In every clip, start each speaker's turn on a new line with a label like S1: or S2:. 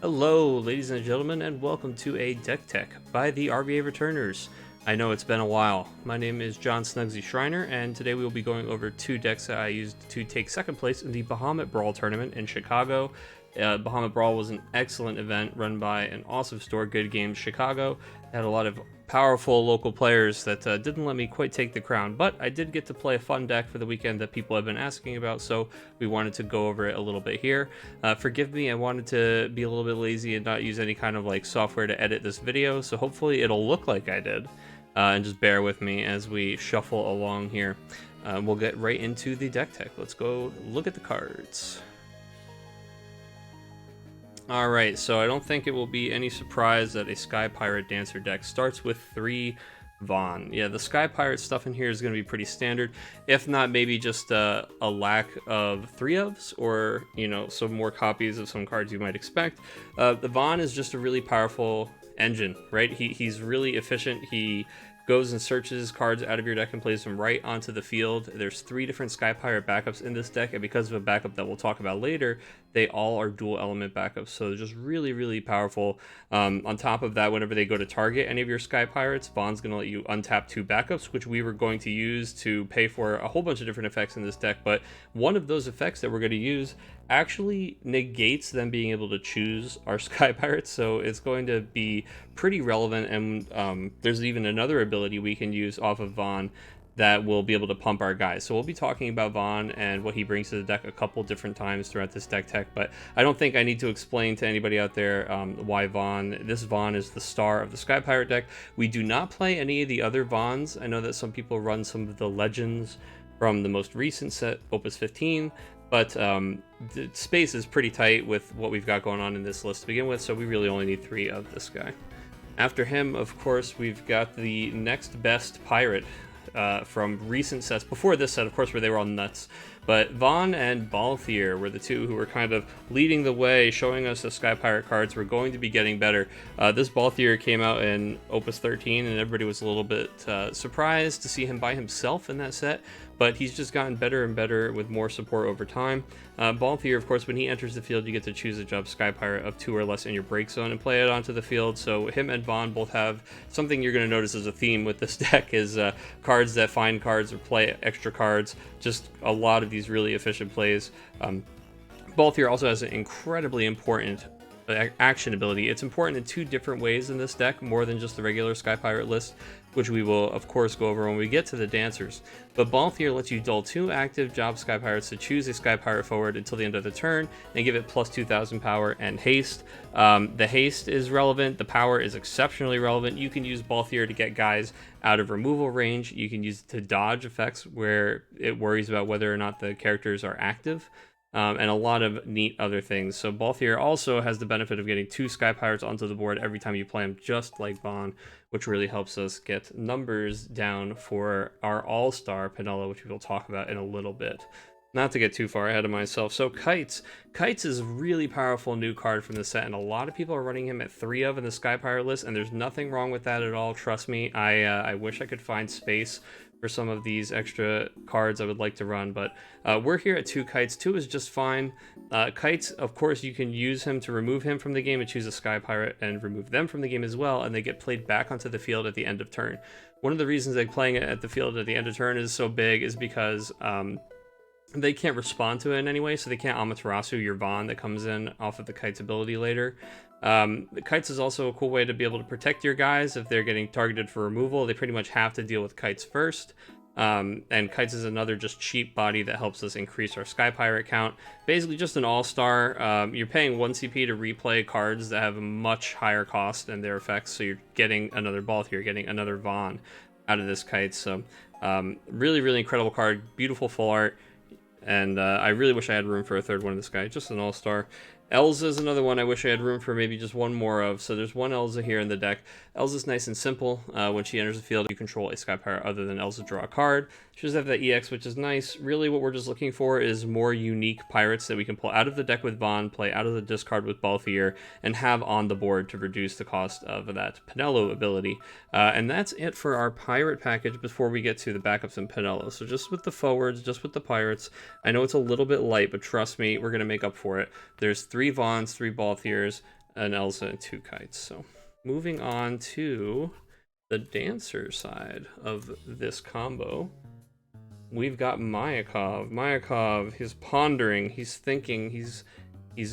S1: Hello, ladies and gentlemen, and welcome to a Deck Tech by the RVA Returners. I know it's been a while. My name is John Snugsy Schreiner, and today we will be going over two decks that I used to take second place in the Bahamut Brawl tournament in Chicago. Bahamut Brawl was an excellent event run by an awesome store, Good Games Chicago. It had a lot of powerful local players that didn't let me quite take the crown, but I did get to play a fun deck for the weekend that people have been asking about, so we wanted to go over it a little bit here. Forgive me, I wanted to be a little bit lazy and not use any kind of software to edit this video, so hopefully it'll look like I did. And just bear with me as we shuffle along here. We'll get right into the deck tech. Let's go look at the cards. Alright, so I don't think it will be any surprise that a Sky Pirate Dancer deck starts with 3 Vaughn. Yeah, the Sky Pirate stuff in here is going to be pretty standard, if not maybe just a lack of 3-ofs or, some more copies of some cards you might expect. The Vaughn is just a really powerful engine, right? He's really efficient. He goes and searches cards out of your deck and plays them right onto the field. There's 3 different Sky Pirate backups in this deck, and because of a backup that we'll talk about later, they all are dual element backups, so they're just really, really powerful. On top of that, whenever they go to target any of your Sky Pirates, Vaughn's going to let you untap 2 backups, which we were going to use to pay for a whole bunch of different effects in this deck, but one of those effects that we're going to use actually negates them being able to choose our Sky Pirates, so it's going to be pretty relevant, and there's even another ability we can use off of Vaughn that will be able to pump our guys. So we'll be talking about Vaughn and what he brings to the deck a couple different times throughout this deck tech, but I don't think I need to explain to anybody out there why this Vaughn is the star of the Sky Pirate deck. We do not play any of the other Vaughns. I know that some people run some of the legends from the most recent set, Opus 15, but the space is pretty tight with what we've got going on in this list to begin with, so we really only need 3 of this guy. After him, of course, we've got the next best pirate from recent sets, before this set, of course, where they were all nuts. But Vaughn and Balthier were the 2 who were kind of leading the way, showing us the Sky Pirate cards were going to be getting better. This Balthier came out in Opus 13, and everybody was a little bit surprised to see him by himself in that set, but he's just gotten better and better with more support over time. Balthier, of course, when he enters the field, you get to choose a job Sky Pirate of 2 or less in your break zone and play it onto the field, so him and Vaughn both have something you're going to notice as a theme with this deck is cards that find cards or play extra cards, just a lot of these really efficient plays. Balthier also has an incredibly important action ability. It's important in 2 different ways in this deck, more than just the regular Sky Pirate list, which we will of course go over when we get to the Dancers. But Balthier lets you dull 2 active job Sky Pirates to choose a Sky Pirate forward until the end of the turn and give it plus 2,000 power and haste. The haste is relevant, the power is exceptionally relevant. You can use Balthier to get guys out of removal range. You can use it to dodge effects where it worries about whether or not the characters are active. And a lot of neat other things. So Balthier also has the benefit of getting 2 Sky Pirates onto the board every time you play him, just like Vaughn, which really helps us get numbers down for our all-star Pinello, which we will talk about in a little bit. Not to get too far ahead of myself. So Kites. Kites is a really powerful new card from the set, and a lot of people are running him at 3 of in the Sky Pirate list, and there's nothing wrong with that at all. Trust me, I wish I could find space for some of these extra cards I would like to run, but we're here at 2 Kites. 2 is just fine. Kites, of course, you can use him to remove him from the game and choose a Sky Pirate and remove them from the game as well, and they get played back onto the field at the end of turn. One of the reasons that playing it at the field at the end of turn is so big is because they can't respond to it in any way, so they can't Amaterasu your Vaughn that comes in off of the Kite's ability later. The Kites is also a cool way to be able to protect your guys if they're getting targeted for removal. They pretty much have to deal with Kites first. And Kites is another just cheap body that helps us increase our Sky Pirate count. Basically just an all-star. You're paying 1 CP to replay cards that have a much higher cost and their effects, so you're getting another Balthier, you're getting another Vaughn out of this Kite. So really, really incredible card, beautiful full art. And I really wish I had room for a 3rd one of this guy, just an all-star. Elza is another one I wish I had room for maybe just 1 more of. So there's 1 Elza here in the deck. Elza's nice and simple. When she enters the field, you control a Sky Pirate other than Elza draw a card. She does have that EX, which is nice. Really what we're just looking for is more unique pirates that we can pull out of the deck with Vaughn, play out of the discard with Balthier, and have on the board to reduce the cost of that Pinello ability. And that's it for our pirate package before we get to the backups in Pinello. So just with the forwards, just with the pirates, I know it's a little bit light, but trust me, we're going to make up for it. There's 3 Vaughns, 3 Balthiers, an Elsa and 2 kites. So moving on to the dancer side of this combo, we've got Mayakov. Mayakov, he's pondering, he's thinking, he's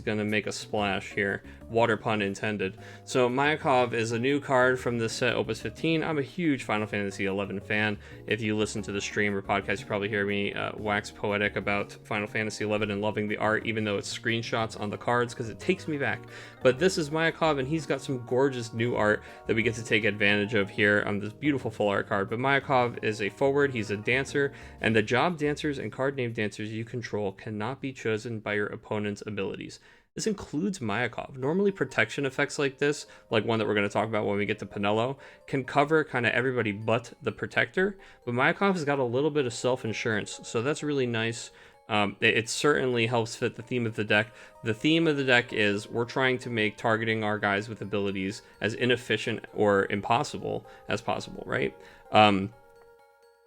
S1: gonna make a splash here. Water pun intended. So Mayakov is a new card from this set, Opus 15. I'm a huge Final Fantasy XI fan. If you listen to the stream or podcast, you probably hear me wax poetic about Final Fantasy XI and loving the art, even though it's screenshots on the cards, because it takes me back. But this is Mayakov, and he's got some gorgeous new art that we get to take advantage of here on this beautiful full art card. But Mayakov is a forward, he's a dancer, and the job dancers and card name dancers you control cannot be chosen by your opponent's abilities. This includes Mayakov. Normally protection effects like this, like one that we're going to talk about when we get to Pinello, can cover kind of everybody but the protector, but Mayakov has got a little bit of self-insurance, so that's really nice. It certainly helps fit the theme of the deck. The theme of the deck is we're trying to make targeting our guys with abilities as inefficient or impossible as possible, right? A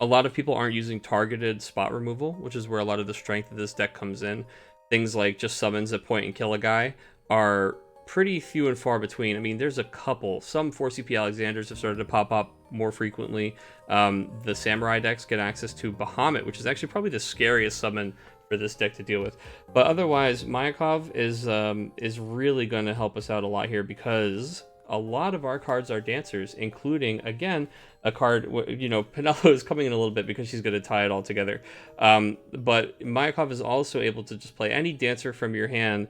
S1: lot of people aren't using targeted spot removal, which is where a lot of the strength of this deck comes in. Things like just summons that point and kill a guy are pretty few and far between. I mean, there's a couple. Some 4CP Alexanders have started to pop up more frequently. The Samurai decks get access to Bahamut, which is actually probably the scariest summon for this deck to deal with. But otherwise, Mayakov is really going to help us out a lot here, because a lot of our cards are dancers, including, again, a card, you know, Pinello is coming in a little bit because she's going to tie it all together. But Mayakov is also able to just play any dancer from your hand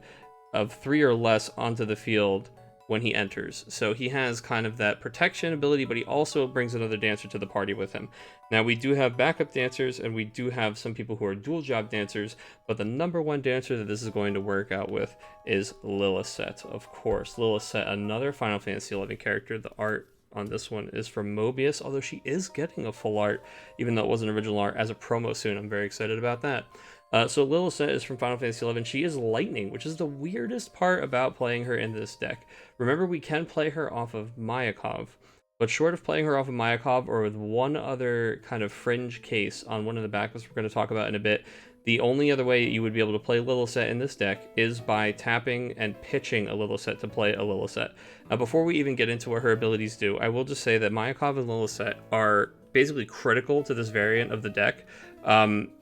S1: of 3 or less onto the field when he enters. So he has kind of that protection ability, but he also brings another dancer to the party with him. Now, we do have backup dancers, and we do have some people who are dual job dancers, but the number one dancer that this is going to work out with is Lilisette, of course. Lilisette, another Final Fantasy XI character. The art on this one is from Mobius, although she is getting a full art, even though it wasn't original art, as a promo soon. I'm very excited about that. So Lilisette is from Final Fantasy XI. She is lightning, which is the weirdest part about playing her in this deck. Remember, we can play her off of Mayakov, but short of playing her off of Mayakov or with one other kind of fringe case on one of the backups we're going to talk about in a bit, the only other way you would be able to play Lilisette in this deck is by tapping and pitching a Lilisette to play a Lilisette. Now, before we even get into what her abilities do, I will just say that Mayakov and Lilisette are basically critical to this variant of the deck.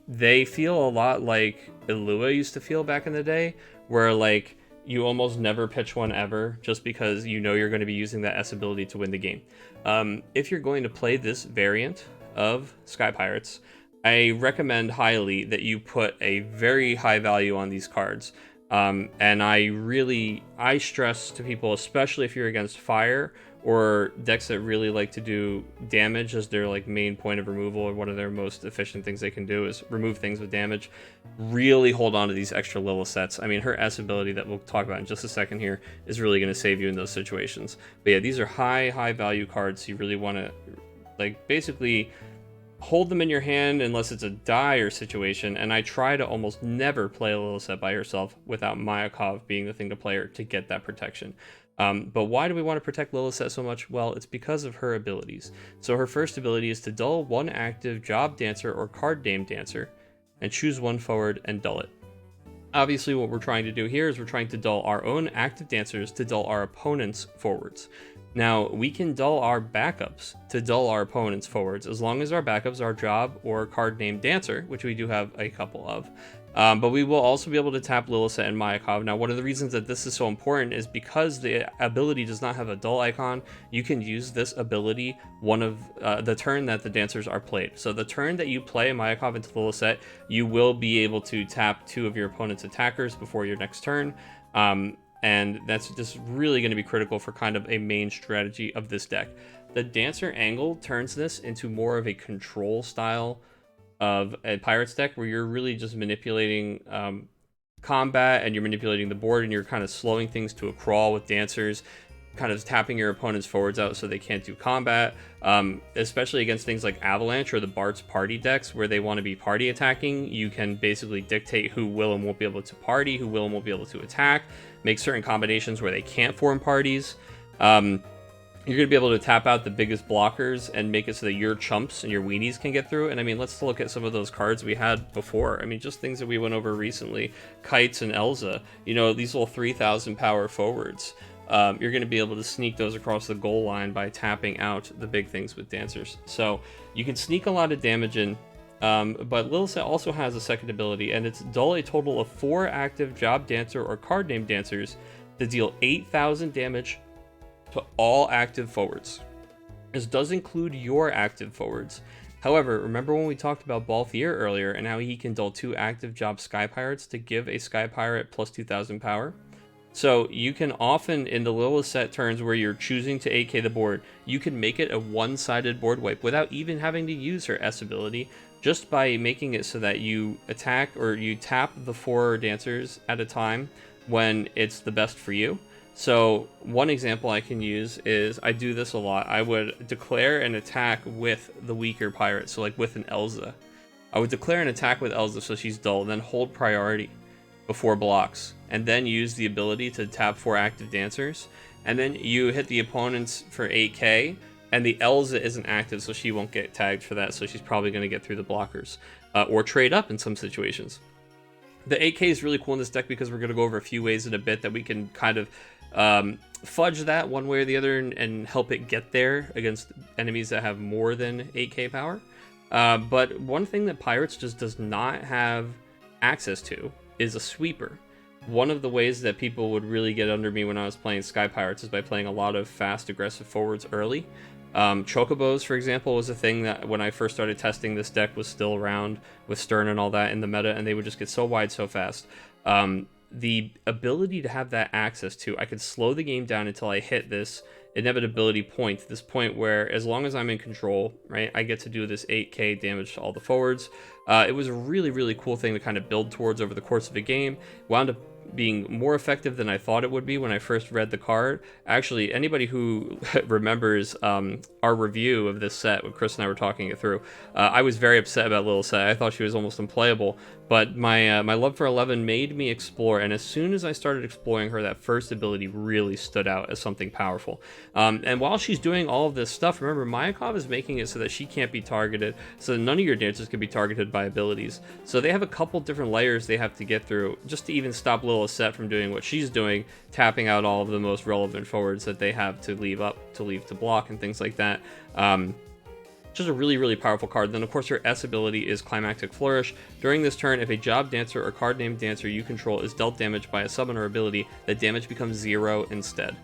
S1: They feel a lot like Illua used to feel back in the day, where like you almost never pitch one ever just because you know you're going to be using that S ability to win the game. If you're going to play this variant of Sky Pirates, I recommend highly that you put a very high value on these cards. And I stress to people, especially if you're against fire or decks that really like to do damage as their like main point of removal, or one of their most efficient things they can do is remove things with damage, really hold on to these extra Lilisettes. I mean, her S ability that we'll talk about in just a second here is really going to save you in those situations. But yeah, these are high value cards. You really want to like basically hold them in your hand unless it's a dire situation, and I try to almost never play a Lilisette by herself without Mayakov being the thing to play her to get that protection. But why do we want to protect Lilisette so much? Well, it's because of her abilities. So her first ability is to dull one active job dancer or card name dancer, and choose one forward and dull it. Obviously, what we're trying to do here is we're trying to dull our own active dancers to dull our opponent's forwards. Now, we can dull our backups to dull our opponent's forwards, as long as our backups are job or card name dancer, which we do have a couple of. But we will also be able to tap Lilisette and Mayakov. Now, one of the reasons that this is so important is because the ability does not have a dull icon, you can use this ability one of the turn that the dancers are played. So the turn that you play Mayakov into Lilisette, you will be able to tap 2 of your opponent's attackers before your next turn. And that's just really going to be critical for kind of a main strategy of this deck. The dancer angle turns this into more of a control style of a Pirates deck, where you're really just manipulating combat, and you're manipulating the board, and you're kind of slowing things to a crawl with dancers, kind of tapping your opponent's forwards out so they can't do combat, especially against things like Avalanche or the Bart's party decks, where they want to be party attacking. You can basically dictate who will and won't be able to party, who will and won't be able to attack, make certain combinations where they can't form parties. You're going to be able to tap out the biggest blockers and make it so that your chumps and your weenies can get through. And I mean, let's look at some of those cards we had before. I mean, just things that we went over recently. Kites and Elsa. You know, these little 3,000 power forwards. you're going to be able to sneak those across the goal line by tapping out the big things with dancers. So you can sneak a lot of damage in, but Lilisette also has a second ability, and it's dull a total of 4 active job dancer or card name dancers to deal 8,000 damage to all active forwards. This does include your active forwards. However, remember when we talked about Balthier earlier and how he can dull 2 active job Sky Pirates to give a Sky Pirate plus 2,000 power? So you can often, in the Lilisette turns where you're choosing to 8k the board, you can make it a one-sided board wipe without even having to use her S ability, just by making it so that you attack or you tap the 4 dancers at a time when it's the best for you. So one example I can use is, I do this a lot, I would declare an attack with the weaker pirate, so like with an Elza. I would declare an attack with Elza so she's dull, then hold priority before blocks, and then use the ability to tap 4 active dancers, and then you hit the opponents for 8k, and the Elza isn't active, so she won't get tagged for that, so she's probably going to get through the blockers, or trade up in some situations. The 8k is really cool in this deck because we're going to go over a few ways in a bit that we can kind of fudge that one way or the other and help it get there against enemies that have more than 8k power. But one thing that Pirates just does not have access to is a sweeper. One of the ways that people would really get under me when I was playing Sky Pirates is by playing a lot of fast, aggressive forwards early. Chocobos, for example, was a thing that when I first started testing this deck was still around with Stern and all that in the meta, and they would just get so wide so fast. The ability to have that access to, I could slow the game down until I hit this inevitability point, this point where as long as I'm in control, right, I get to do this 8k damage to all the forwards. It was a really, really cool thing to kind of build towards over the course of a game. Wound up being more effective than I thought it would be when I first read the card. Actually, anybody who remembers our review of this set when Chris and I were talking it through, I was very upset about Lilisette. I thought she was almost unplayable, but my love for 11 made me explore, and as soon as I started exploring her, that first ability really stood out as something powerful. And while she's doing all of this stuff, remember, Mayakov is making it so that she can't be targeted, so none of your dancers can be targeted by abilities. So they have a couple different layers they have to get through just to even stop Lilisette from doing what she's doing, tapping out all of the most relevant forwards that they have to leave to block and things like that. Just a really, really powerful card. Then, of course, her S ability is Climactic Flourish. During this turn, if a job dancer or card named dancer you control is dealt damage by a summoner ability, the damage becomes 0 instead.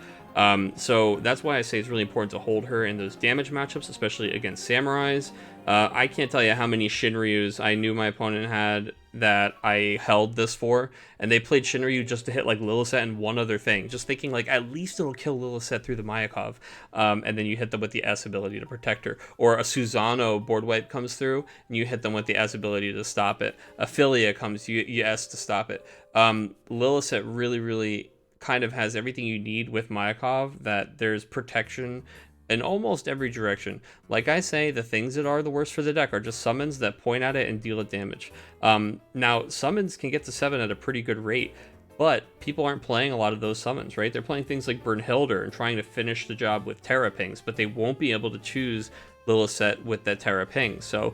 S1: So that's why I say it's really important to hold her in those damage matchups, especially against samurais. I can't tell you how many Shinryus I knew my opponent had that I held this for, and they played Shinryu just to hit like Lilisette and one other thing, just thinking like at least it'll kill Lilisette through the Mayakov, and then you hit them with the S ability to protect her, or a Susano board wipe comes through and you hit them with the S ability to stop it. Ophelia comes, you S to stop it. Lilisette really, really kind of has everything you need with Mayakov, that there's protection in almost every direction. Like I say, the things that are the worst for the deck are just summons that point at it and deal it damage. Now, summons can get to 7 at a pretty good rate, but people aren't playing a lot of those summons, right? They're playing things like Bernhilder and trying to finish the job with Terra Pings, but they won't be able to choose Lilisette with that Terra Ping. So,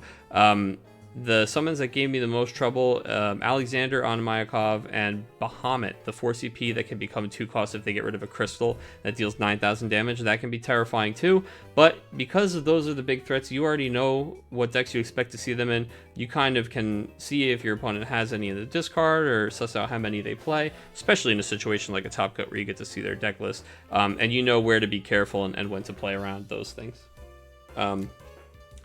S1: the summons that gave me the most trouble, Alexander on Mayakov and Bahamut, the 4 CP that can become 2 cost if they get rid of a crystal that deals 9,000 damage. That can be terrifying too, but because those are the big threats, you already know what decks you expect to see them in. You kind of can see if your opponent has any in the discard or suss out how many they play, especially in a situation like a Top Cut where you get to see their deck list, and you know where to be careful and when to play around those things.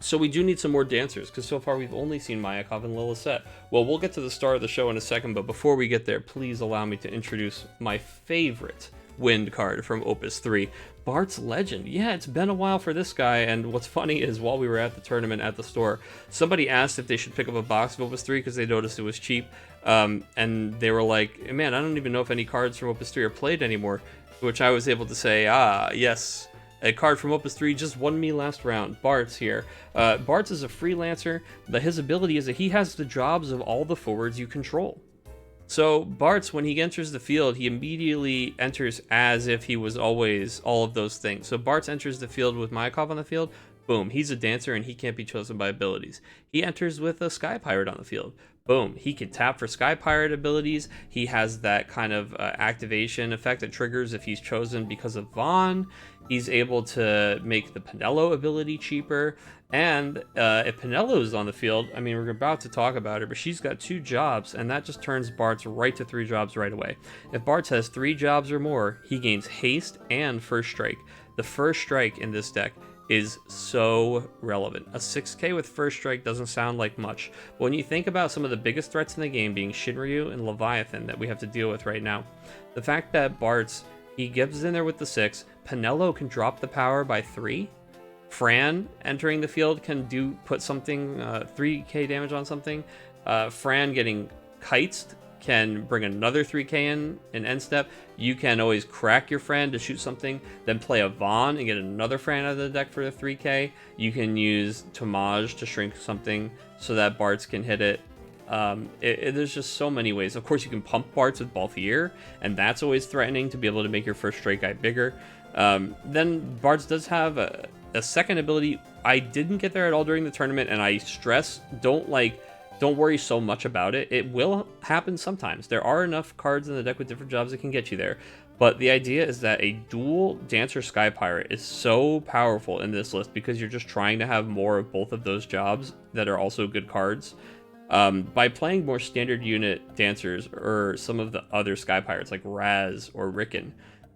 S1: So we do need some more dancers, because so far we've only seen Mayakov and Lilisette. Well, we'll get to the start of the show in a second, but before we get there, please allow me to introduce my favorite wind card from Opus 3, Bart's Legend. Yeah, it's been a while for this guy, and what's funny is while we were at the tournament at the store, somebody asked if they should pick up a box of Opus 3 because they noticed it was cheap, and they were like, man, I don't even know if any cards from Opus 3 are played anymore, which I was able to say, yes. A card from Opus 3 just won me last round. Bart's here. Bart's is a freelancer, but his ability is that he has the jobs of all the forwards you control. So Bart's, when he enters the field, he immediately enters as if he was always all of those things. So Bart's enters the field with Mayakov on the field. Boom, he's a dancer and he can't be chosen by abilities. He enters with a Sky Pirate on the field. boom, he can tap for Sky Pirate abilities. He has that kind of activation effect that triggers if he's chosen because of Vaughn. He's able to make the Pinello ability cheaper. And if Pinello's on the field, I mean, we're about to talk about her, but she's got 2 jobs, and that just turns Bartz right to 3 jobs right away. If Bartz has 3 jobs or more, he gains haste and first strike. The first strike in this deck is so relevant. A 6k with first strike doesn't sound like much, but when you think about some of the biggest threats in the game being Shinryu and Leviathan that we have to deal with right now, the fact that Bartz, he gets in there with the 6, Pinello can drop the power by 3, Fran entering the field can put something 3k damage on something, Fran getting kites can bring another 3k in end step. You can always crack your Fran to shoot something, then play a Vaughn and get another Fran out of the deck for the 3k. You can use Tomage to shrink something so that Bartz can hit it. There's just so many ways. Of course, you can pump Bartz with Balthier, and that's always threatening to be able to make your first strike guy bigger. Then Bartz does have a second ability. I didn't get there at all during the tournament, and I stress, don't worry so much about it. It will happen sometimes. There are enough cards in the deck with different jobs that can get you there. But the idea is that a dual Dancer Sky Pirate is so powerful in this list because you're just trying to have more of both of those jobs that are also good cards. By playing more standard unit Dancers or some of the other Sky Pirates like Raz or Rickon,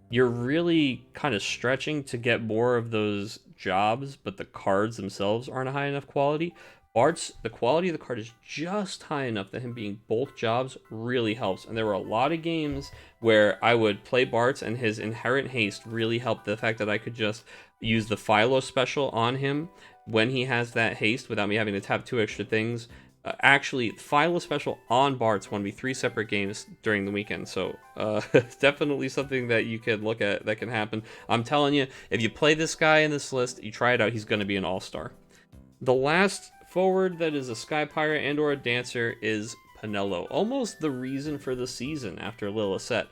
S1: you're really kind of stretching to get more of those jobs, but the cards themselves aren't a high enough quality. Bartz, the quality of the card is just high enough that him being both jobs really helps. And there were a lot of games where I would play Bartz and his inherent haste really helped. The fact that I could just use the Philo special on him when he has that haste without me having to tap 2 extra things. Actually, Philo special on Bartz won me 3 separate games during the weekend. So it's definitely something that you can look at that can happen. I'm telling you, if you play this guy in this list, you try it out, he's going to be an all-star. The last forward that is a Sky Pirate and or a Dancer is Pinello. Almost the reason for the season after Lilisette.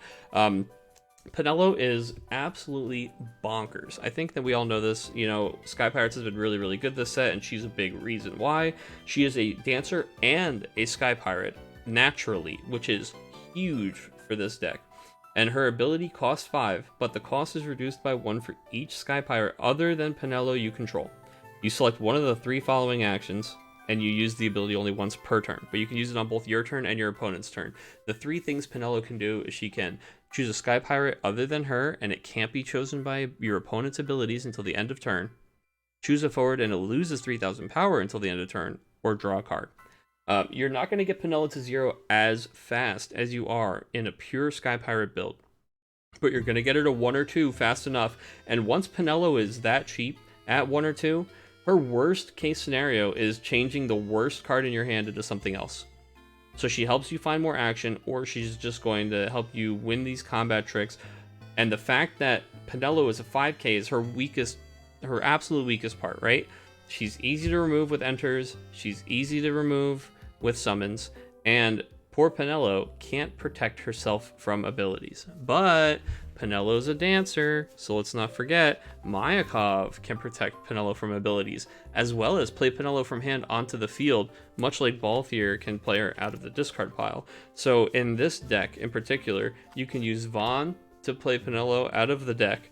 S1: Pinello is absolutely bonkers. I think that we all know this. You know, Sky Pirates has been really, really good this set, and she's a big reason why. She is a Dancer and a Sky Pirate naturally, which is huge for this deck. And her ability costs 5, but the cost is reduced by 1 for each Sky Pirate other than Pinello you control. You select one of the 3 following actions, and you use the ability only once per turn, but you can use it on both your turn and your opponent's turn. The 3 things Pinello can do is she can choose a Sky Pirate other than her, and it can't be chosen by your opponent's abilities until the end of turn. Choose a forward, and it loses 3,000 power until the end of turn, or draw a card. You're not going to get Pinello to 0 as fast as you are in a pure Sky Pirate build, but you're going to get her to 1 or 2 fast enough, and once Pinello is that cheap at 1 or 2, her worst case scenario is changing the worst card in your hand into something else. So she helps you find more action, or she's just going to help you win these combat tricks. And the fact that Pinello is a 5k is her absolute weakest part, right? She's easy to remove with enters, she's easy to remove with summons, and poor Pinello can't protect herself from abilities. But Pinello's a Dancer, so let's not forget, Mayakov can protect Pinello from abilities, as well as play Pinello from hand onto the field, much like Balthier can play her out of the discard pile. So in this deck in particular, you can use Vaughn to play Pinello out of the deck,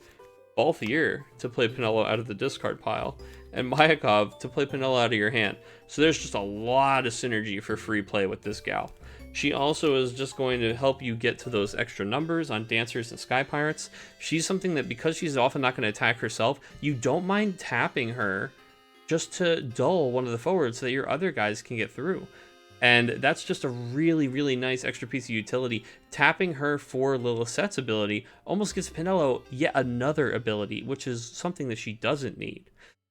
S1: Balthier to play Pinello out of the discard pile, and Mayakov to play Pinello out of your hand. So there's just a lot of synergy for free play with this gal. She also is just going to help you get to those extra numbers on Dancers and Sky Pirates. She's something that, because she's often not going to attack herself, you don't mind tapping her just to dull one of the forwards so that your other guys can get through. And that's just a really, really nice extra piece of utility. Tapping her for Lilisette's ability almost gives Pinello yet another ability, which is something that she doesn't need.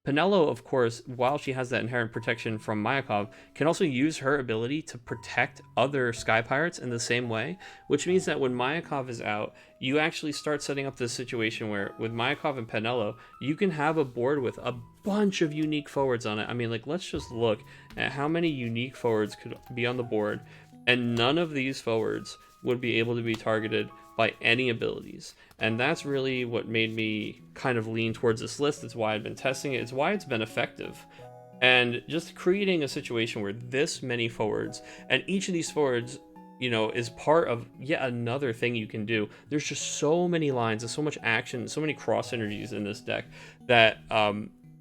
S1: Pinello, of course, while she has that inherent protection from Mayakov, can also use her ability to protect other Sky Pirates in the same way, which means that when Mayakov is out, you actually start setting up this situation where, with Mayakov and Pinello, you can have a board with a bunch of unique forwards on it. I mean, like, let's just look at how many unique forwards could be on the board, and none of these forwards would be able to be targeted by any abilities. And that's really what made me kind of lean towards this list. It's why I've been testing it. It's why it's been effective. And just creating a situation where this many forwards, and each of these forwards, you know, is part of yet another thing you can do. There's just so many lines and so much action, so many cross synergies in this deck that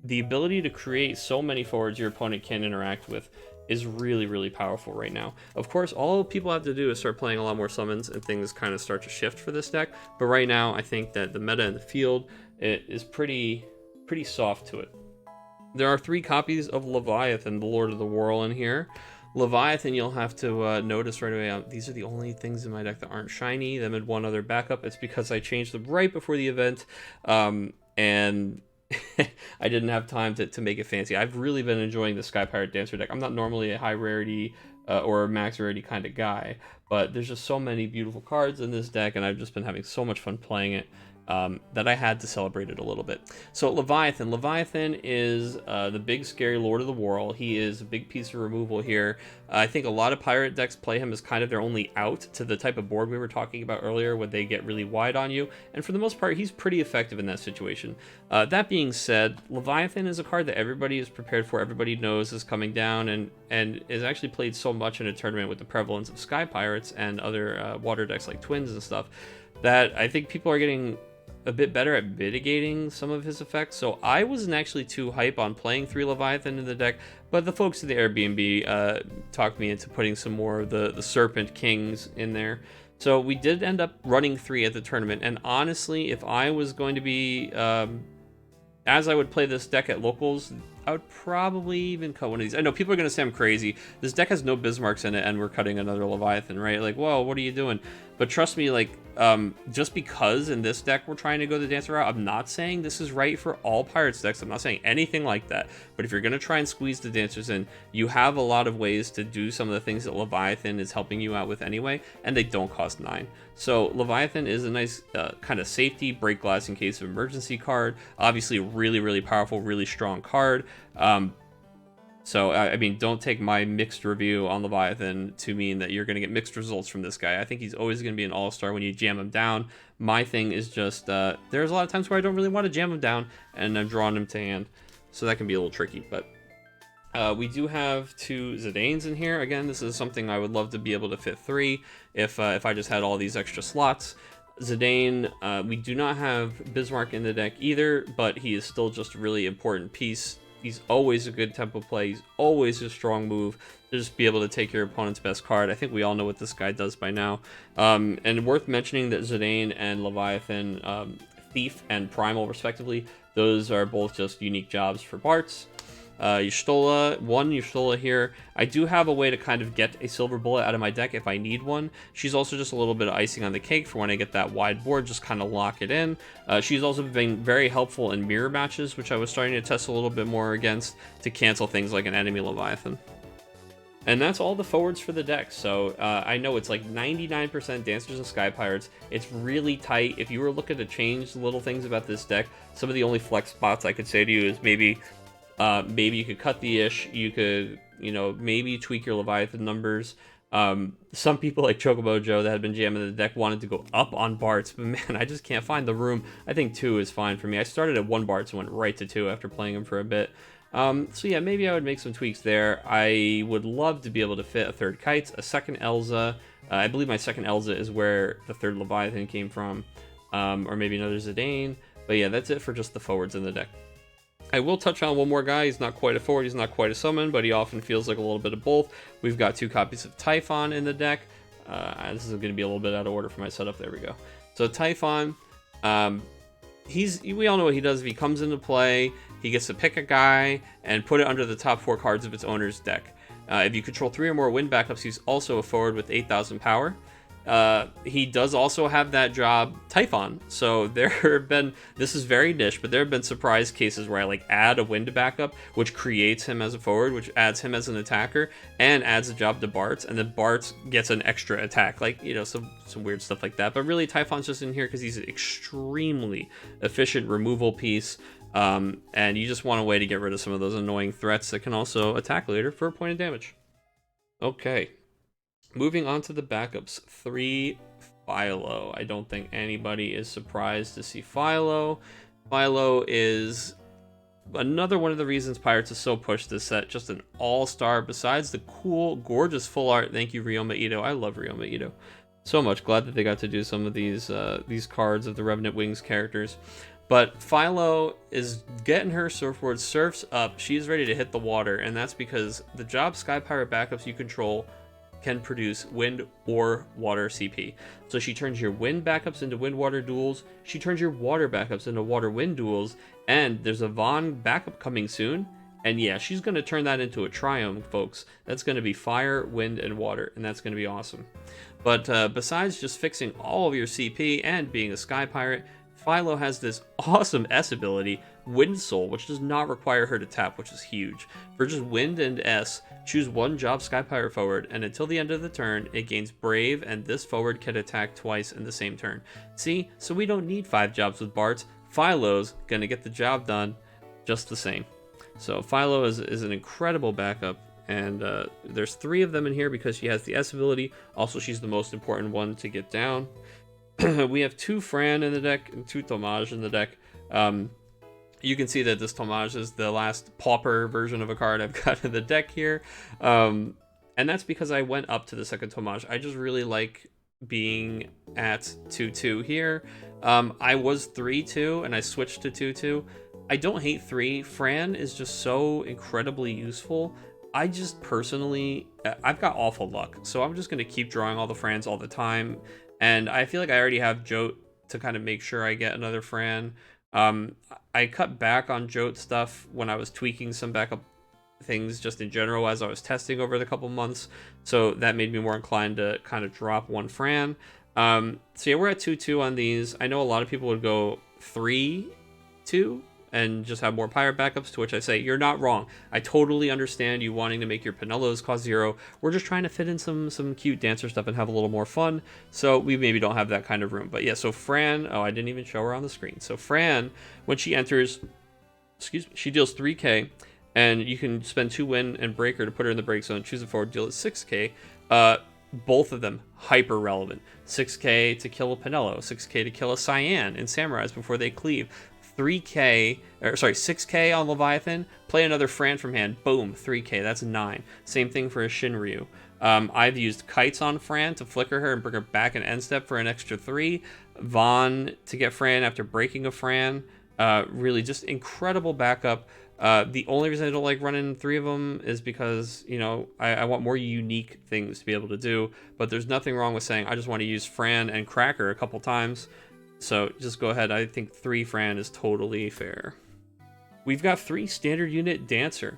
S1: the ability to create so many forwards your opponent can interact with is really, really powerful right now. Of course, all people have to do is start playing a lot more summons and things kind of start to shift for this deck. But right now, I think that the meta in the field is pretty soft to it. There are 3 copies of Leviathan, the Lord of the Whirl, in here. Leviathan, you'll have to notice right away, these are the only things in my deck that aren't shiny. Them and one other backup. It's because I changed them right before the event, and I didn't have time to make it fancy. I've really been enjoying the Sky Pirate Dancer deck. I'm not normally a high rarity or a max rarity kind of guy, but there's just so many beautiful cards in this deck, and I've just been having so much fun playing it. That I had to celebrate it a little bit. So Leviathan is the big scary Lord of the Whirl. He is a big piece of removal here. I think a lot of pirate decks play him as kind of their only out to the type of board we were talking about earlier when they get really wide on you, and for the most part he's pretty effective in that situation. That being said, Leviathan is a card that everybody is prepared for, everybody knows is coming down, and is actually played so much in a tournament with the prevalence of Sky Pirates and other water decks like Twins and stuff, that I think people are getting a bit better at mitigating some of his effects. So I wasn't actually too hype on playing 3 Leviathan in the deck, but the folks at the Airbnb talked me into putting some more of the Serpent Kings in there. So we did end up running 3 at the tournament, and honestly, if I was going to be, as I would play this deck at locals, I would probably even cut one of these. I know people are going to say I'm crazy. This deck has no Bismarcks in it, and we're cutting another Leviathan, right? Like, whoa, what are you doing? But trust me, like, just because in this deck we're trying to go the Dancer route, I'm not saying this is right for all Pirates decks. I'm not saying anything like that. But if you're going to try and squeeze the Dancers in, you have a lot of ways to do some of the things that Leviathan is helping you out with anyway, and they don't cost 9. So Leviathan is a nice kind of safety, break glass in case of emergency card. Obviously, really, really powerful, really strong card. So, I mean, don't take my mixed review on Leviathan to mean that you're going to get mixed results from this guy. I think he's always going to be an all-star when you jam him down. My thing is just, there's a lot of times where I don't really want to jam him down, and I'm drawing him to hand. So that can be a little tricky, but we do have 2 Zidanes in here. Again, this is something I would love to be able to fit 3 if I just had all these extra slots. Zidane, we do not have Bismarck in the deck either, but he is still just a really important piece. He's always a good tempo play. He's always a strong move to just be able to take your opponent's best card. I think we all know what this guy does by now. And worth mentioning that Zidane and Leviathan, Thief and Primal respectively, those are both just unique jobs for Bart's. Y'shtola here. I do have a way to kind of get a silver bullet out of my deck if I need one. She's also just a little bit of icing on the cake for when I get that wide board, just kind of lock it in. She's also been very helpful in mirror matches, which I was starting to test a little bit more against to cancel things like an enemy Leviathan. And that's all the forwards for the deck. So I know it's like 99% Dancers and Sky Pirates. It's really tight. If you were looking to change little things about this deck, some of the only flex spots I could say to you is maybe you could cut the ish. You could, maybe tweak your Leviathan numbers. Some people like Chocobo Joe that had been jamming the deck wanted to go up on Bart's, but man, I just can't find the room. I think 2 is fine for me. I started at 1 Bart's and went right to 2 after playing him for a bit. So yeah, maybe I would make some tweaks there. I would love to be able to fit a 3rd Kites, a 2nd Elza. I believe my 2nd Elza is where the 3rd Leviathan came from, or maybe another Zidane. But yeah, that's it for just the forwards in the deck. I will touch on one more guy. He's not quite a forward, he's not quite a summon, but he often feels like a little bit of both. We've got 2 copies of Typhon in the deck. This is going to be a little bit out of order for my setup. There we go. So Typhon, we all know what he does. If he comes into play, he gets to pick a guy and put it under the top 4 cards of its owner's deck. If you control 3 or more wind backups, he's also a forward with 8,000 power. He does also have that job, Typhon. So there have been, this is very niche, but there have been surprise cases where I add a wind backup, which creates him as a forward, which adds him as an attacker, and adds a job to Bart's, and then Bart's gets an extra attack, some weird stuff like that. But really, Typhon's just in here because he's an extremely efficient removal piece, and you just want a way to get rid of some of those annoying threats that can also attack later for a point of damage. Okay. Moving on to the backups, 3 Philo. I don't think anybody is surprised to see Philo. Philo is another one of the reasons Pirates is so pushed this set. Just an all-star. Besides the cool, gorgeous full art. Thank you, Ryoma Ito. I love Ryoma Ito so much. Glad that they got to do some of these cards of the Revenant Wings characters. But Philo is getting her surfboard surfs up. She's ready to hit the water, and that's because the job Sky Pirate backups you control can produce wind or water CP. So she turns your wind backups into wind-water duels, she turns your water backups into water-wind duels, and there's a Vaughn backup coming soon, and yeah, she's going to turn that into a Triumph, folks. That's going to be fire, wind, and water, and that's going to be awesome. But besides just fixing all of your CP and being a Sky Pirate, Philo has this awesome S ability, Wind Soul, which does not require her to tap, which is huge. For just Wind and S, choose one job Sky Pirate forward, and until the end of the turn, it gains Brave, and this forward can attack twice in the same turn. See? So we don't need 5 jobs with Bart's. Philo's gonna get the job done just the same. So Philo is an incredible backup, and there's 3 of them in here because she has the S ability. Also, she's the most important one to get down. We have 2 Fran in the deck and 2 Tomage in the deck. You can see that this Tomage is the last pauper version of a card I've got in the deck here. And that's because I went up to the second Tomage. I just really like being at 2-2 here. I was 3-2 and I switched to 2-2. I don't hate 3. Fran is just so incredibly useful. I just personally, I've got awful luck. So I'm just going to keep drawing all the Frans all the time. And I feel like I already have Jote to kind of make sure I get another Fran. I cut back on Jote stuff when I was tweaking some backup things just in general as I was testing over the couple months. So that made me more inclined to kind of drop 1 Fran. So yeah, we're at 2-2 on these. I know a lot of people would go 3-2 and just have more pirate backups, to which I say, you're not wrong. I totally understand you wanting to make your Pinellos cost 0. We're just trying to fit in some cute dancer stuff and have a little more fun, so we maybe don't have that kind of room. But yeah, so Fran, oh, I didn't even show her on the screen. So Fran, when she enters, she deals 3k, and you can spend 2 win and break her to put her in the break zone, choose a forward, deal at 6k. Both of them hyper relevant. 6k to kill a Pinello, 6k to kill a Cyan in Samurais before they cleave. 6k on Leviathan, play another Fran from hand, boom, 3k, that's 9. Same thing for a Shinryu. I've used Kites on Fran to flicker her and bring her back an end step for an extra 3. Vaughn to get Fran after breaking a Fran. Really just incredible backup. The only reason I don't like running 3 of them is because, you know, I want more unique things to be able to do, but there's nothing wrong with saying I just want to use Fran and Cracker a couple times. So just go ahead. I think 3 Fran is totally fair. We've got 3 standard unit Dancer.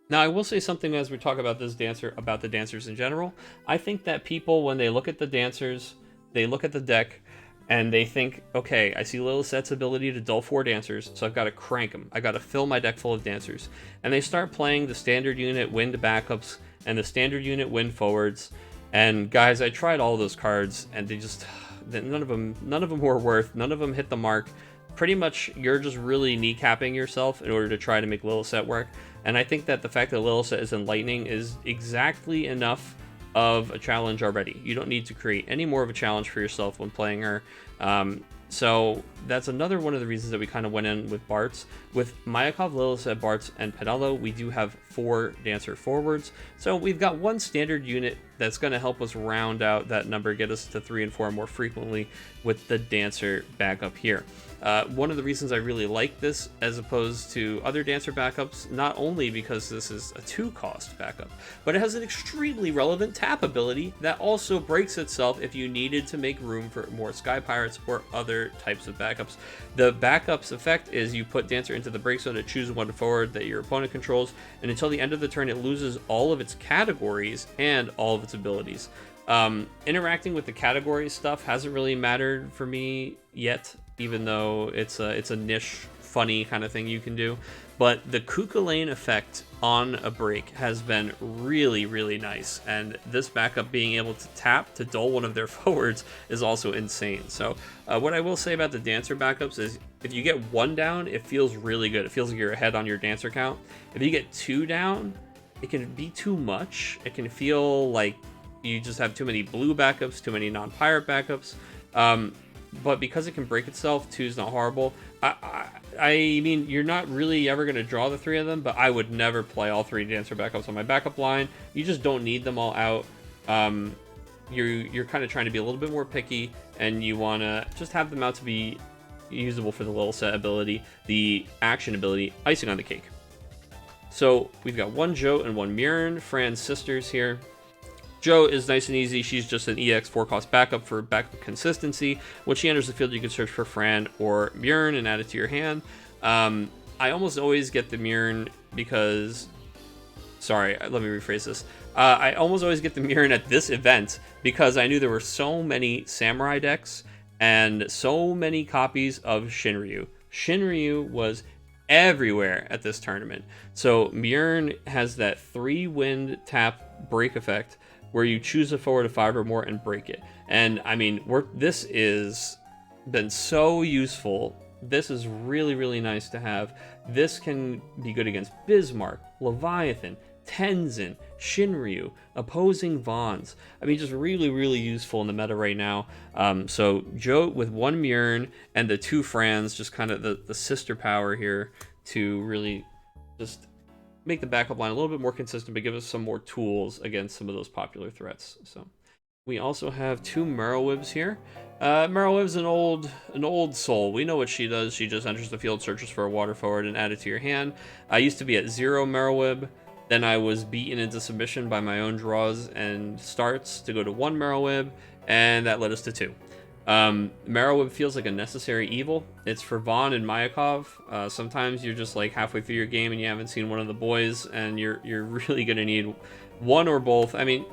S1: Now, I will say something as we talk about this Dancer, about the Dancers in general. I think that people, when they look at the Dancers, they look at the deck, and they think, okay, I see Lilisette's ability to dull 4 Dancers, so I've got to crank them. I've got to fill my deck full of Dancers. And they start playing the standard unit wind backups and the standard unit wind forwards. And guys, I tried all those cards, and they just... none of them were worth, none of them hit the mark. Pretty much you're just really kneecapping yourself in order to try to make Lilisette work. And I think that the fact that Lilisette is enlightening is exactly enough of a challenge already. You don't need to create any more of a challenge for yourself when playing her. So that's another one of the reasons that we kind of went in with Bart's. With Mayakov, Lilisette, Bart's, and Pinello, we do have 4 Dancer forwards. So we've got 1 standard unit that's going to help us round out that number, get us to 3 and 4 more frequently with the Dancer backup here. One of the reasons I really like this as opposed to other Dancer backups, not only because this is a 2-cost backup, but it has an extremely relevant tap ability that also breaks itself if you needed to make room for more Sky Pirates or other types of backups. The backup's effect is you put Dancer into the break zone to choose 1 forward that your opponent controls, and until the end of the turn it loses all of its categories and all of its abilities. Interacting with the category stuff hasn't really mattered for me yet, even though it's a niche, funny kind of thing you can do. But the Kukulane effect on a break has been really, really nice, and this backup being able to tap to dull one of their forwards is also insane. So what I will say about the Dancer backups is if you get 1 down, it feels really good. It feels like you're ahead on your Dancer count. If you get 2 down, it can be too much. It can feel like you just have too many blue backups, too many non-pirate backups. but because it can break itself, 2 is not horrible. I mean, you're not really ever going to draw the 3 of them, but I would never play all 3 Dancer backups on my backup line. You just don't need them all out. You're kind of trying to be a little bit more picky, and you want to just have them out to be usable for the Lilisette ability, the action ability, icing on the cake. So we've got 1 Joe and 1 Murn, Fran's sisters here. Joe is nice and easy. She's just an EX 4-cost backup for backup consistency. When she enters the field, you can search for Fran or Murn and add it to your hand. I almost always get the Murn because... Sorry, let me rephrase this. I almost always get the Murn at this event because I knew there were so many Samurai decks and so many copies of Shinryu. Shinryu was everywhere at this tournament. So Murn has that 3-wind tap break effect where you choose a forward of 5 or more and break it. And I mean, this is been so useful. This is really, really nice to have. This can be good against Bismarck, Leviathan, Tenzin, Shinryu, opposing Vons. I mean, just really, really useful in the meta right now. So Joe with 1 Murn and the 2 Frans, just kind of the sister power here to really just make the backup line a little bit more consistent, but give us some more tools against some of those popular threats. So we also have 2 Merowibs here. Merowib's an old soul. We know what she does. She just enters the field, searches for a water forward, and add it to your hand. I used to be at 0 Merowib. Then I was beaten into submission by my own draws and starts to go to 1 Merowib, and that led us to 2. Merowib feels like a necessary evil. It's for Vaughn and Mayakov. Sometimes you're just like halfway through your game and you haven't seen one of the boys, and you're really going to need one or both. I mean,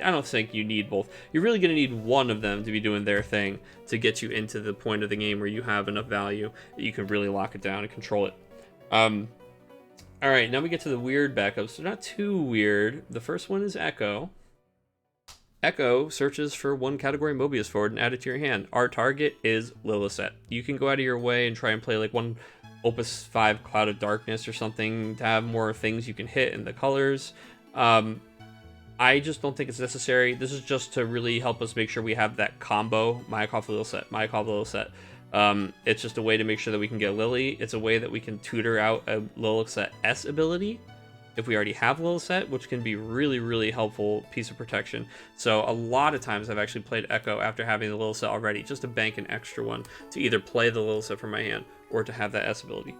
S1: I don't think you need both. You're really going to need one of them to be doing their thing to get you into the point of the game where you have enough value that you can really lock it down and control it. All right, now we get to the weird backups. They're not too weird. The first one is Echo. Echo searches for 1 category Mobius forward and add it to your hand. Our target is Lilisette. You can go out of your way and try and play like 1 Opus 5 Cloud of Darkness or something to have more things you can hit in the colors. I just don't think it's necessary. This is just to really help us make sure we have that combo, Mayakov Lilisette, Mayakov Lilisette. It's just a way to make sure that we can get Lily. It's a way that we can tutor out a Lilisette S ability if we already have Lilisette, which can be really, really helpful piece of protection. So a lot of times I've actually played Echo after having the Lilisette already, just to bank an extra one to either play the Lilisette from my hand or to have that S ability.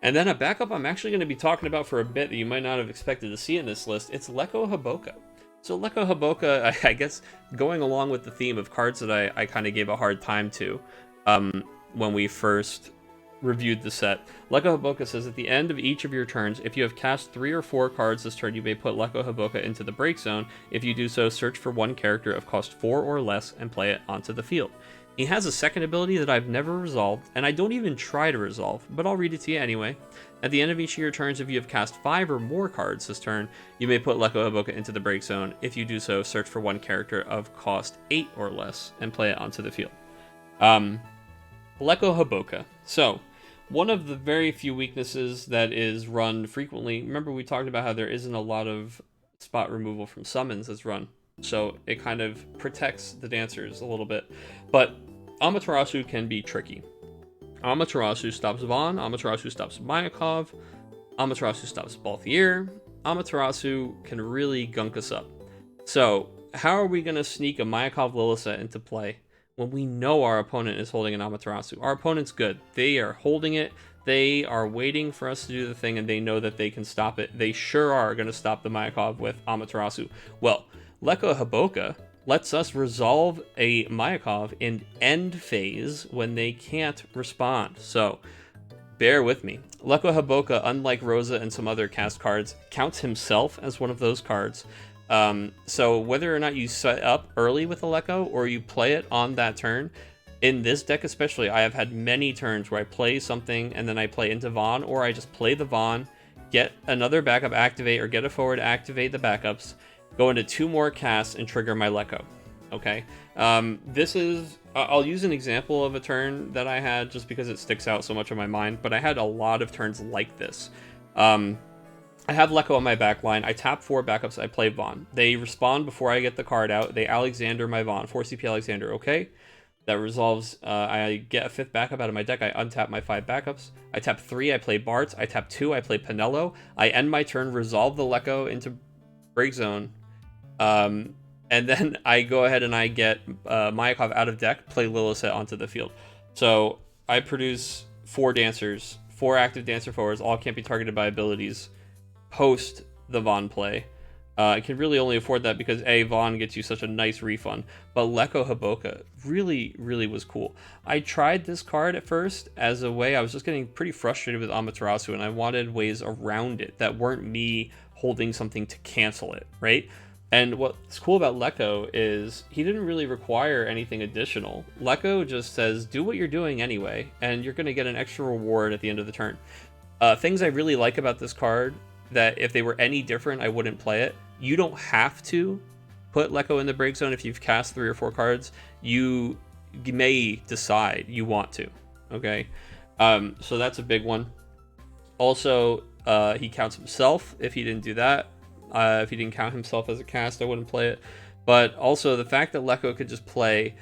S1: And then a backup I'm actually going to be talking about for a bit that you might not have expected to see in this list. It's Leko Haboka. So Leko Haboka, I guess, going along with the theme of cards that I kind of gave a hard time to when we first reviewed the set. Leko Haboka says at the end of each of your turns, if you have cast 3 or 4 cards this turn, you may put Leko Haboka into the break zone. If you do so, search for 1 character of cost 4 or less and play it onto the field. He has a second ability that I've never resolved, and I don't even try to resolve, but I'll read it to you anyway. At the end of each of your turns, if you have cast 5 or more cards this turn, you may put Leko Haboka into the break zone. If you do so, search for 1 character of cost 8 or less and play it onto the field. Leko Haboka. So, one of the very few weaknesses that is run frequently, remember we talked about how there isn't a lot of spot removal from summons that's run, so it kind of protects the dancers a little bit. But Amaterasu can be tricky. Amaterasu stops Vaughn, Amaterasu stops Mayakov, Amaterasu stops Balthier. Amaterasu can really gunk us up. So, how are we going to sneak a Mayakov Lilisette into play when we know our opponent is holding an Amaterasu? Our opponent's good. They are holding it. They are waiting for us to do the thing, and they know that they can stop it. They sure are going to stop the Mayakov with Amaterasu. Well, Leko Haboka lets us resolve a Mayakov in end phase when they can't respond. So, bear with me. Leko Haboka, unlike Rosa and some other cast cards, counts himself as one of those cards. So whether or not you set up early with a Leko or you play it on that turn, in this deck especially, I have had many turns where I play something and then I play into Vaughn, or I just play the Vaughn, get another backup activate or get a forward activate the backups, go into 2 more casts and trigger my Leko. Okay, this is, I'll use an example of a turn that I had just because it sticks out so much in my mind, but I had a lot of turns like this. I have Leko on my back line. I tap 4 backups. I play Vaughn. They respond before I get the card out. They Alexander my Vaughn. 4 CP Alexander. Okay. that resolves. I get a 5th backup out of my deck. I untap my 5 backups. I tap 3, I play Bartz. I tap 2, I play Pinello. I end my turn, resolve the Leko into Break Zone. And then I go ahead and I get Mayakov out of deck, play Lilisette onto the field. So I produce 4 Dancers, 4 active Dancer forwards, all can't be targeted by abilities post the Vaughn play. I can really only afford that because Vaughn gets you such a nice refund, but Leko Haboka really was cool. I tried this card at first as a way, I was just getting pretty frustrated with Amaterasu, and I wanted ways around it that weren't me holding something to cancel it, right? And what's cool about Leko is he didn't really require anything additional. Leko just says, do what you're doing anyway, and you're going to get an extra reward at the end of the turn. Things I really like about this card, that if they were any different, I wouldn't play it. You don't have to put Leko in the break zone if you've cast 3 or 4 cards. You may decide you want to, okay? So that's a big one. Also, he counts himself if he didn't do that. If he didn't count himself as a cast, I wouldn't play it. But also the fact that Leko could just play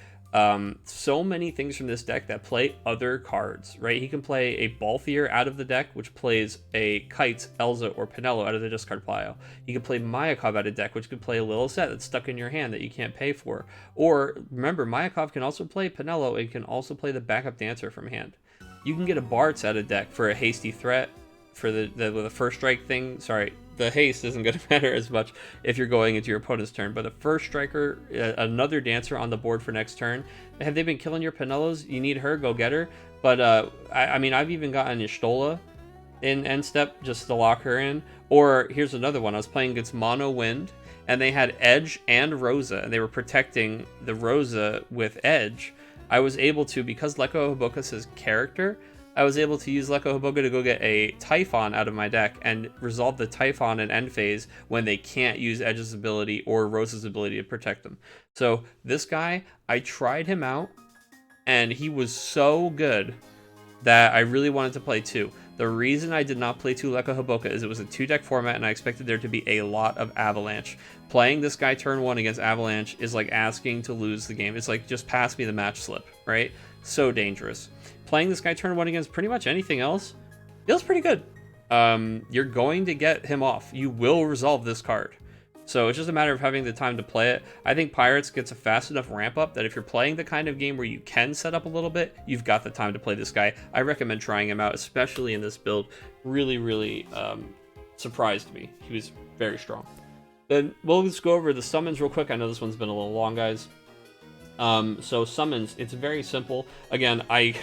S1: so many things from this deck that play other cards, right? He can play a Balthier out of the deck, which plays a Kite, Elza, or Pinello out of the discard pile. He can play Mayakov out of deck, which could play a Lilisette that's stuck in your hand that you can't pay for. Or, remember, Mayakov can also play Pinello and can also play the backup Dancer from hand. You can get a Bartz out of deck for a hasty threat, for the first strike thing. Sorry, the haste isn't going to matter as much if you're going into your opponent's turn, but a first striker, another Dancer on the board for next turn. Have they been killing your Pinellos? You need her, go get her. But I mean, I've even gotten Y'shtola in end step just to lock her in. Or here's another one. I was playing against Mono Wind, and they had Edge and Rosa, and they were protecting the Rosa with Edge. I was able to, because Leko Haboka says character, I was able to use Leko Haboka to go get a Typhon out of my deck and resolve the Typhon in end phase when they can't use Edge's ability or Rose's ability to protect them. So this guy, I tried him out, and he was so good that I really wanted to play 2. The reason I did not play 2 Leko Haboka is it was a 2-deck format, and I expected there to be a lot of Avalanche. Playing this guy turn 1 against Avalanche is like asking to lose the game. It's like, just pass me the match slip, right? So dangerous. Playing this guy turn 1 against pretty much anything else feels pretty good. You're going to get him off. You will resolve this card. So it's just a matter of having the time to play it. I think Pirates gets a fast enough ramp up that if you're playing the kind of game where you can set up a little bit, you've got the time to play this guy. I recommend trying him out, especially in this build. Really surprised me. He was very strong. Then we'll just go over the summons real quick. I know this one's been a little long, guys. So summons, it's very simple. Again, I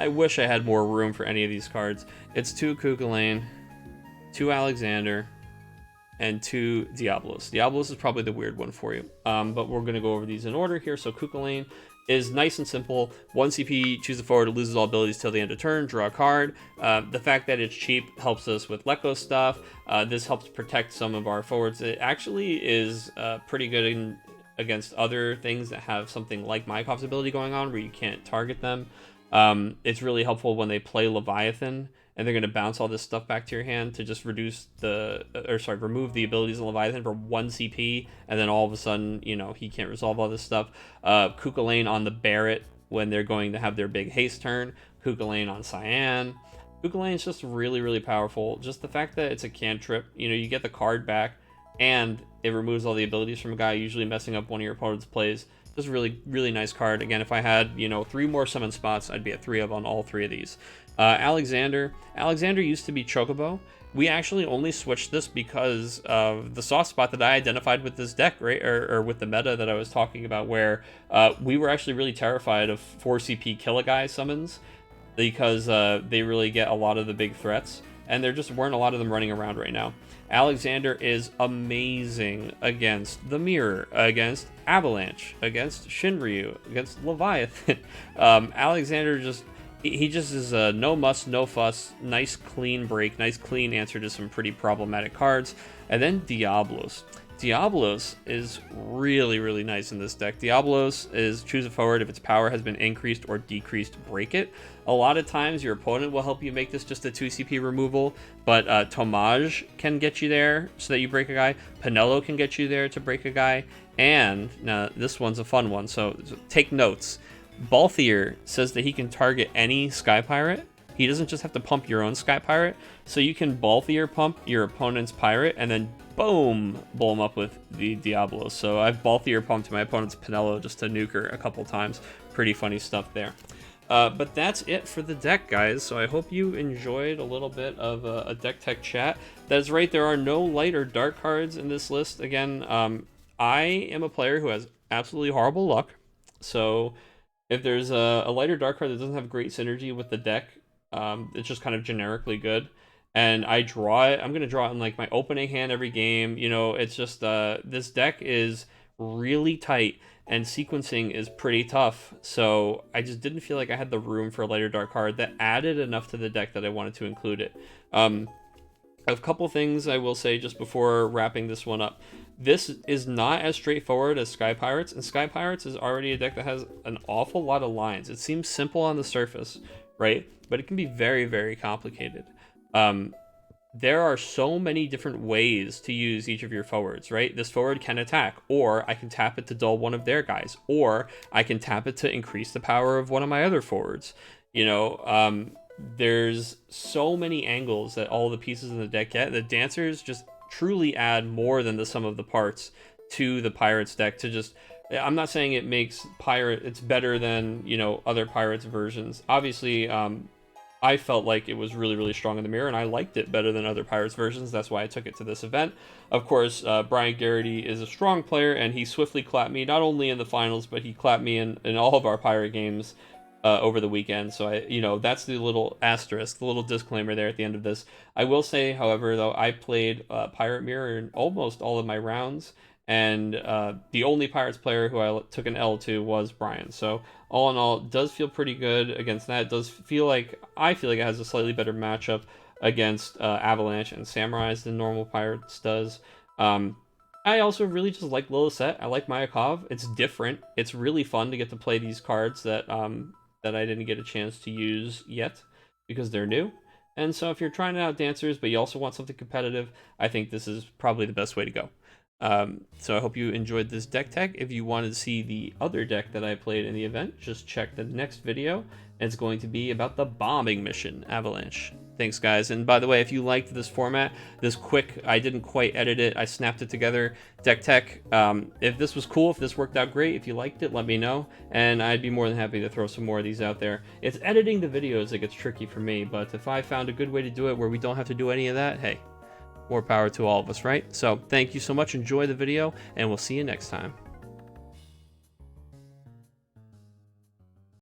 S1: wish I had more room for any of these cards. It's 2 Cuchulainn, 2 Alexander, and 2 Diablos. Diablos is probably the weird one for you. But we're going to go over these in order here. So Cuchulainn is nice and simple. 1 CP, choose a forward, it loses all abilities till the end of turn, draw a card. The fact that it's cheap helps us with Leko stuff. This helps protect some of our forwards. It actually is pretty good against other things that have something like Mayakov's ability going on where you can't target them. It's really helpful when they play Leviathan and they're going to bounce all this stuff back to your hand to just remove the abilities of Leviathan for 1 CP, and then all of a sudden, you know, he can't resolve all this stuff. Cuchulainn on the Barret when they're going to have their big haste turn. Cuchulainn on Cyan. Cuchulainn is just really powerful. Just the fact that it's a cantrip, you know, you get the card back, and it removes all the abilities from a guy, usually messing up one of your opponent's plays. Just a really nice card. Again, if I had, you know, 3 more summon spots, I'd be at 3 on all 3 of these. Alexander used to be Chocobo. We actually only switched this because of the soft spot that I identified with this deck, right? Or with the meta that I was talking about, where we were actually really terrified of 4 CP kill a guy summons because they really get a lot of the big threats, and there just weren't a lot of them running around right now. Alexander is amazing against the Mirror, against Avalanche, against Shinryu, against Leviathan. Alexander he just is a no muss, no fuss, nice clean break, nice clean answer to some pretty problematic cards. And then Diablos. Diablos is really nice in this deck. Diablos is choose a forward. If its power has been increased or decreased, break it. A lot of times your opponent will help you make this just a 2 CP removal, but Tomage can get you there so that you break a guy. Pinello can get you there to break a guy. And now this one's a fun one, so take notes. Balthier says that he can target any Sky Pirate. He doesn't just have to pump your own Sky Pirate, so you can Balthier pump your opponent's pirate and then boom, blow him up with the Diablos. So I've Balthier pumped my opponent's Pinello just to nuke her a couple times. Pretty funny stuff there. But that's it for the deck, guys. So I hope you enjoyed a little bit of a deck tech chat. That's right, there are no light or dark cards in this list. Again, I am a player who has absolutely horrible luck. So if there's a light or dark card that doesn't have great synergy with the deck, it's just kind of generically good, and I draw it, I'm going to draw it in like my opening hand every game. You know, it's just, this deck is really tight, and sequencing is pretty tough, so I just didn't feel like I had the room for a light or dark card that added enough to the deck that I wanted to include it. A couple things I will say just before wrapping this one up. This is not as straightforward as Sky Pirates, and Sky Pirates is already a deck that has an awful lot of lines. It seems simple on the surface, right? But it can be very, very complicated. There are so many different ways to use each of your forwards, right? This forward can attack, or I can tap it to dull one of their guys, or I can tap it to increase the power of one of my other forwards. You know, there's so many angles that all the pieces in the deck get. The dancers just truly add more than the sum of the parts to the Pirates deck to just... I'm not saying it makes it's better than, you know, other Pirates versions. Obviously, I felt like it was really, really strong in the mirror, and I liked it better than other Pirates versions. That's why I took it to this event. Of course, Brian Garrity is a strong player, and he swiftly clapped me, not only in the finals, but he clapped me in all of our Pirate games over the weekend. So, you know, that's the little asterisk, the little disclaimer there at the end of this. I will say, however, though, I played Pirate Mirror in almost all of my rounds, and the only Pirates player who I took an L to was Brian. So all in all, it does feel pretty good against that. It does feel like, I feel like it has a slightly better matchup against Avalanche and Samurais than normal Pirates does. I also really just like Lilisette. I like Mayakov. It's different. It's really fun to get to play these cards that that I didn't get a chance to use yet because they're new. And so if you're trying out dancers, but you also want something competitive, I think this is probably the best way to go. So I hope you enjoyed this deck tech. If you wanted to see the other deck that I played in the event, just check the next video. It's going to be about the bombing mission, Avalanche. Thanks, guys. And by the way, if you liked this format, this quick, I didn't quite edit it, I snapped it together, deck tech, if this was cool, if this worked out great, if you liked it, let me know, and I'd be more than happy to throw some more of these out there. It's editing the videos that gets tricky for me, but if I found a good way to do it where we don't have to do any of that, hey, more power to all of us, right? So thank you so much, enjoy the video, and we'll see you next time.